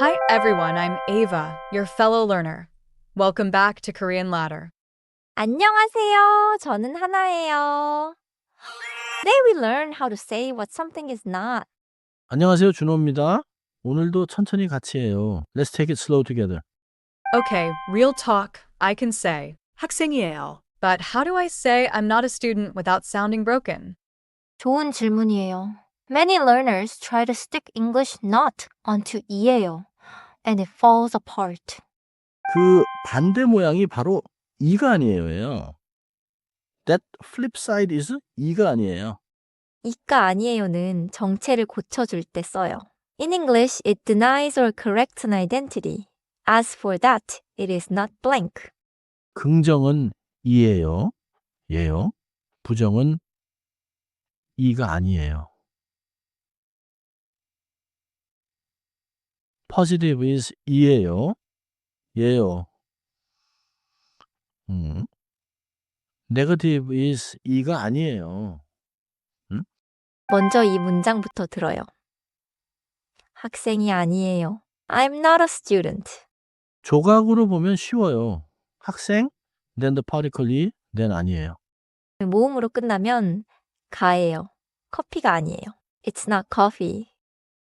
Hi everyone, I'm Ava, your fellow learner. Welcome back to Korean Ladder. 안녕하세요. 저는 하나예요. Today we learn how to say what something is not. 안녕하세요. 준호입니다. 오늘도 천천히 같이 해요. Let's take it slow together. Okay, real talk, I can say 학생이에요. But how do I say I'm not a student without sounding broken? 좋은 질문이에요. Many learners try to stick English not onto 이예요. And it falls apart. 그 반대 모양이 바로 이가 아니에요예요. That flip side is 이가 아니에요. 이가 아니에요는 정체를 고쳐줄 때 써요. In English, it denies or corrects an identity. As for that, it is not blank. 긍정은 이예요. 예요. 부정은 이가 아니에요. Positive is 이예요. 예요. Negative is 이가 아니에요. 먼저 이 문장부터 들어요. 학생이 아니에요. I'm not a student. 조각으로 보면 쉬워요. 학생, then the particle 이, then 아니에요. 모음으로 끝나면 가예요. 커피가 아니에요. It's not coffee.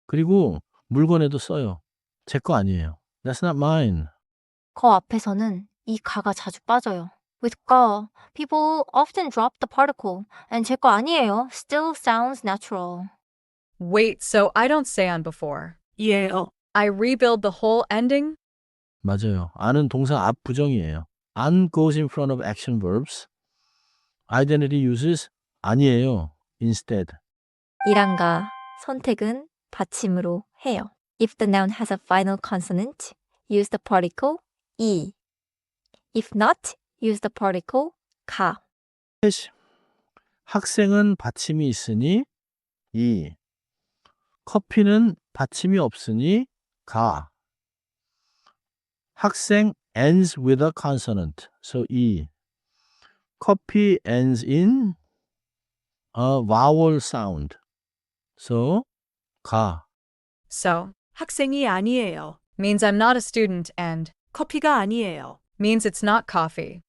그리고 물건에도 써요. 제 거 아니에요. That's not mine. 거 앞에서는 이 가가 자주 빠져요. With 거, people often drop the particle, and 제 거 아니에요 still sounds natural. Wait, so I don't say on before. 예요. I rebuild the whole ending? 맞아요. 안은 동사 앞 부정이에요. an goes in front of action verbs. identity uses 아니에요. instead. 이란가 선택은 받침으로 해요. If the noun has a final consonant, use the particle 이. If not, use the particle 가. 학생은 받침이 있으니 이. 커피는 받침이 없으니 가. 학생 ends with a consonant. So 이. Coffee ends in a vowel sound. So 가. So, 학생이 아니에요 means I'm not a student and 커피가 아니에요 means it's not coffee.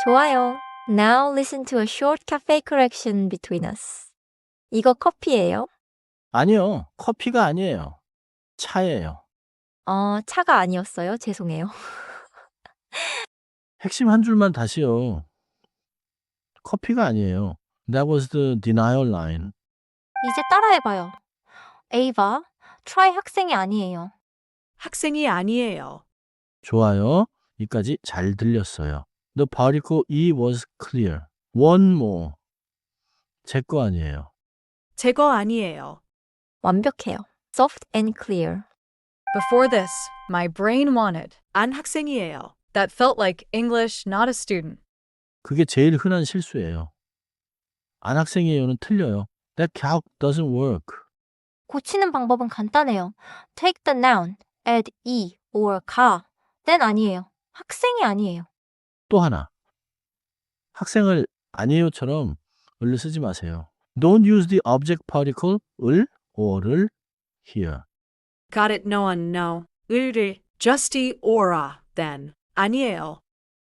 좋아요. Now listen to a short cafe correction between us. 이거 커피예요? 아니요. 커피가 아니에요. 차예요. 차가 아니었어요. 죄송해요. 핵심 한 줄만 다시요. 커피가 아니에요. That was the denial line. 이제 따라해봐요. Ava, try 학생이 아니에요. 학생이 아니에요. 좋아요. 이까지 잘 들렸어요. The particle E was clear. One more. 제 거 아니에요. 제 거 아니에요. 완벽해요. Soft and clear. Before this, my brain wanted 안 학생이에요. That felt like English, not a student. 그게 제일 흔한 실수예요. 안 학생이에요는 틀려요. That calc doesn't work. 고치는 방법은 간단해요. Take the noun, add e or 가. then 아니에요. 학생이 아니에요. 또 하나. 학생을 아니에요처럼 을을 쓰지 마세요. Don't use the object particle 을 or를 here. Got it, no one, no. 을을 justy ora, then. 아니에요.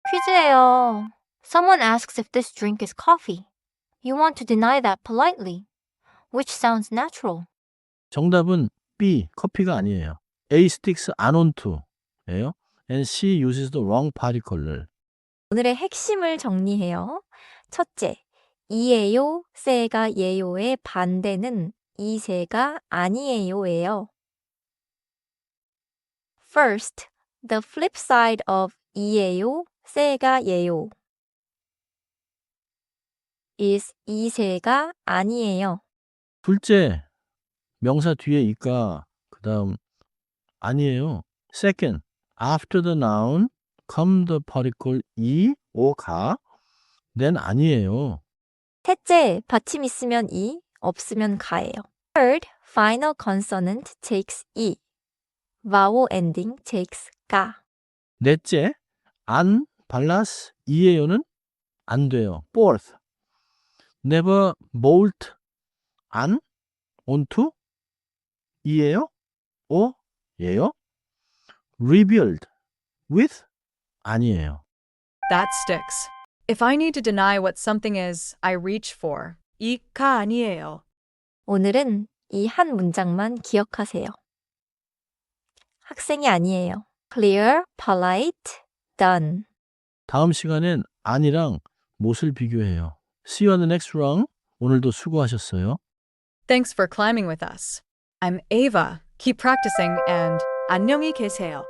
퀴즈예요. Someone asks if this drink is coffee. You want to deny that politely, which sounds natural. 정답은 B. 커피가 아니에요. A sticks on onto 예요. And C uses the wrong particle를. 오늘의 핵심을 정리해요. 첫째, 이에요, 세가 예요의 반대는 이세가 아니에요예요. First, the flip side of 이에요, 세가 예요 is 이세가 아니에요. 둘째, 명사 뒤에 이가 그 다음 아니에요. Second, after the noun come the particle 이, 오, 가 then 아니에요. 셋째, 받침 있으면 이, 없으면 가예요. Third, final consonant takes 이. vowel ending takes 가. 넷째, 안 발라스 이에요는 안 돼요. Fourth, never bolt 안 onto 이에요? 오 예요? rebuild with 아니에요. That sticks. If I need to deny what something is, I reach for. 이가 아니에요. 오늘은 이 한 문장만 기억하세요. 학생이 아니에요. clear, polite, done. 다음 시간엔 아니랑 못을 비교해요. See you on the next round. 오늘도 수고하셨어요. Thanks for climbing with us. I'm Ava. Keep practicing and 안녕히 계세요.